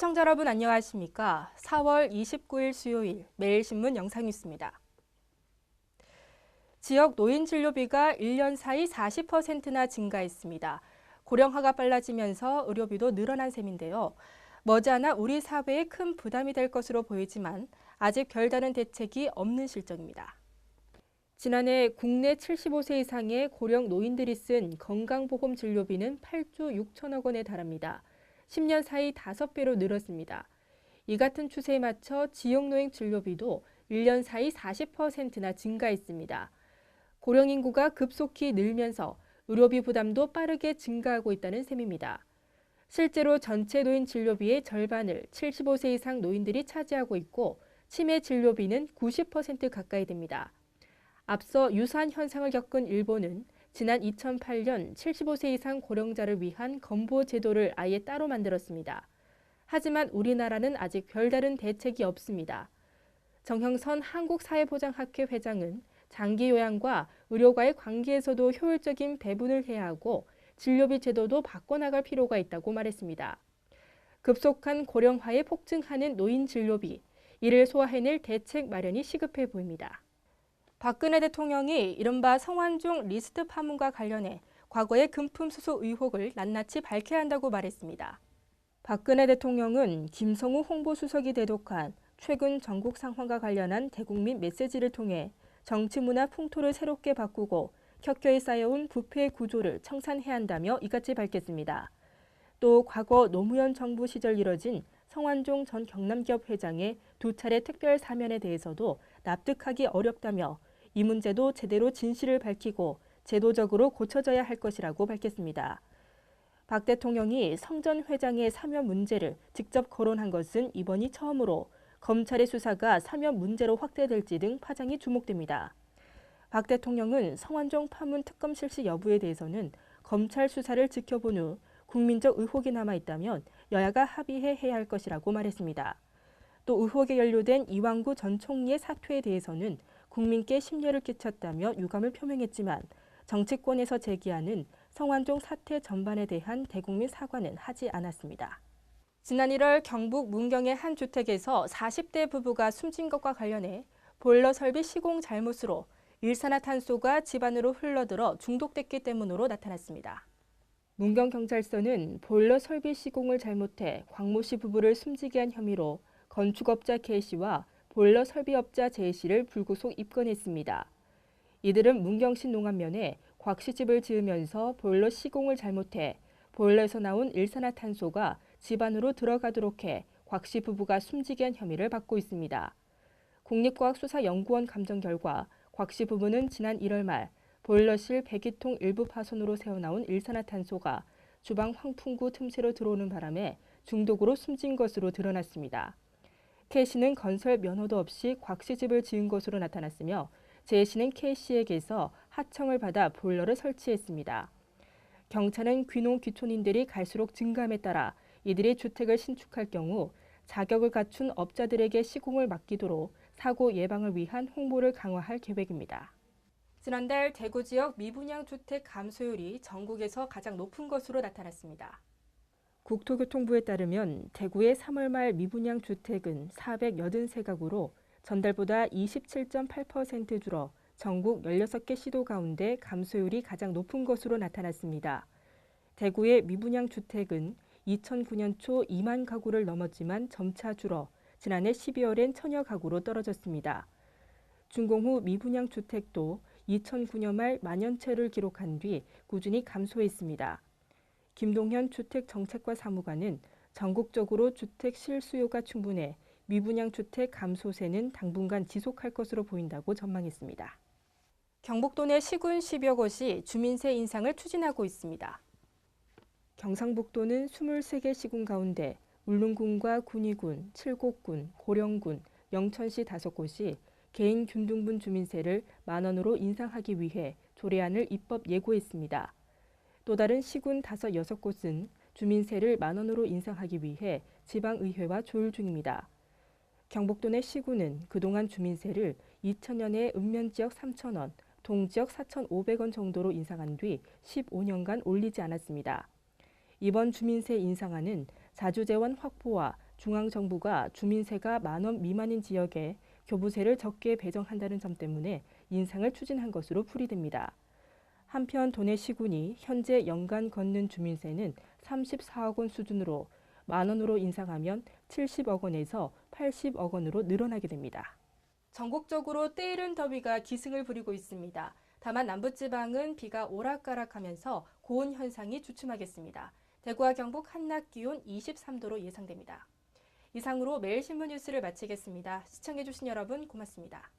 시청자 여러분 안녕하십니까? 4월 29일 수요일 매일신문 영상뉴스입니다. 지역 노인 진료비가 1년 사이 40%나 증가했습니다. 고령화가 빨라지면서 의료비도 늘어난 셈인데요. 머지않아 우리 사회에 큰 부담이 될 것으로 보이지만 아직 별다른 대책이 없는 실정입니다. 지난해 국내 75세 이상의 고령 노인들이 쓴 건강보험 진료비는 8조 6천억 원에 달합니다. 10년 사이 5배로 늘었습니다. 이 같은 추세에 맞춰 지역노인 진료비도 1년 사이 40%나 증가했습니다. 고령 인구가 급속히 늘면서 의료비 부담도 빠르게 증가하고 있다는 셈입니다. 실제로 전체 노인 진료비의 절반을 75세 이상 노인들이 차지하고 있고 치매 진료비는 90% 가까이 됩니다. 앞서 유사한 현상을 겪은 일본은 지난 2008년 75세 이상 고령자를 위한 건보 제도를 아예 따로 만들었습니다. 하지만 우리나라는 아직 별다른 대책이 없습니다. 정형선 한국사회보장학회 회장은 장기 요양과 의료과의 관계에서도 효율적인 배분을 해야 하고 진료비 제도도 바꿔나갈 필요가 있다고 말했습니다. 급속한 고령화에 폭증하는 노인 진료비, 이를 소화해낼 대책 마련이 시급해 보입니다. 박근혜 대통령이 이른바 성완종 리스트 파문과 관련해 과거의 금품 수수 의혹을 낱낱이 밝혀야 한다고 말했습니다. 박근혜 대통령은 김성우 홍보수석이 대독한 최근 전국 상황과 관련한 대국민 메시지를 통해 정치 문화 풍토를 새롭게 바꾸고 켜켜이 쌓여온 부패 구조를 청산해야 한다며 이같이 밝혔습니다. 또 과거 노무현 정부 시절 이뤄진 성완종 전 경남기업 회장의 2차례 특별 사면에 대해서도 납득하기 어렵다며 이 문제도 제대로 진실을 밝히고 제도적으로 고쳐져야 할 것이라고 밝혔습니다. 박 대통령이 성 전 회장의 사면 문제를 직접 거론한 것은 이번이 처음으로 검찰의 수사가 사면 문제로 확대될지 등 파장이 주목됩니다. 박 대통령은 성완종 파문 특검 실시 여부에 대해서는 검찰 수사를 지켜본 후 국민적 의혹이 남아있다면 여야가 합의해 해야 할 것이라고 말했습니다. 또 의혹에 연루된 이왕구 전 총리의 사퇴에 대해서는 국민께 심려를 끼쳤다며 유감을 표명했지만 정치권에서 제기하는 성완종 사퇴 전반에 대한 대국민 사과는 하지 않았습니다. 지난 1월 경북 문경의 한 주택에서 40대 부부가 숨진 것과 관련해 보일러 설비 시공 잘못으로 일산화탄소가 집안으로 흘러들어 중독됐기 때문으로 나타났습니다. 문경경찰서는 보일러 설비 시공을 잘못해 광모 씨 부부를 숨지게 한 혐의로 건축업자 K씨와 보일러 설비업자 J씨를 불구속 입건했습니다. 이들은 문경시 농안면에 곽씨 집을 지으면서 보일러 시공을 잘못해 보일러에서 나온 일산화탄소가 집안으로 들어가도록 해 곽씨 부부가 숨지게 한 혐의를 받고 있습니다. 국립과학수사연구원 감정 결과 곽씨 부부는 지난 1월 말 보일러실 배기통 일부 파손으로 새어나온 일산화탄소가 주방 환풍구 틈새로 들어오는 바람에 중독으로 숨진 것으로 드러났습니다. K씨는 건설 면허도 없이 곽씨 집을 지은 것으로 나타났으며 J씨는 K씨에게서 하청을 받아 보일러를 설치했습니다. 경찰은 귀농 귀촌인들이 갈수록 증가함에 따라 이들이 주택을 신축할 경우 자격을 갖춘 업자들에게 시공을 맡기도록 사고 예방을 위한 홍보를 강화할 계획입니다. 지난달 대구 지역 미분양 주택 감소율이 전국에서 가장 높은 것으로 나타났습니다. 국토교통부에 따르면 대구의 3월 말 미분양 주택은 483가구로 전달보다 27.8% 줄어 전국 16개 시도 가운데 감소율이 가장 높은 것으로 나타났습니다. 대구의 미분양 주택은 2009년 초 2만 가구를 넘었지만 점차 줄어 지난해 12월엔 1000여 가구로 떨어졌습니다. 준공 후 미분양 주택도 2009년 말 만연체를 기록한 뒤 꾸준히 감소했습니다. 김동현 주택정책과 사무관은 전국적으로 주택 실수요가 충분해 미분양 주택 감소세는 당분간 지속할 것으로 보인다고 전망했습니다. 경북도 내 시군 10여 곳이 주민세 인상을 추진하고 있습니다. 경상북도는 23개 시군 가운데 울릉군과 군위군, 칠곡군, 고령군, 영천시 5곳이 개인 균등분 주민세를 만원으로 인상하기 위해 조례안을 입법 예고했습니다. 또 다른 시군 6곳은 주민세를 만원으로 인상하기 위해 지방의회와 조율 중입니다. 경북도 내 시군은 그동안 주민세를 2000년에 읍면지역 3,000원, 동지역 4,500원 정도로 인상한 뒤 15년간 올리지 않았습니다. 이번 주민세 인상안은 자주재원 확보와 중앙정부가 주민세가 10,000원 미만인 지역에 교부세를 적게 배정한다는 점 때문에 인상을 추진한 것으로 풀이됩니다. 한편 도내 시군이 현재 연간 걷는 주민세는 34억 원 수준으로 10,000원으로 인상하면 70억 원에서 80억 원으로 늘어나게 됩니다. 전국적으로 때이른 더위가 기승을 부리고 있습니다. 다만 남부지방은 비가 오락가락하면서 고온 현상이 주춤하겠습니다. 대구와 경북 한낮 기온 23도로 예상됩니다. 이상으로 매일신문 뉴스를 마치겠습니다. 시청해주신 여러분 고맙습니다.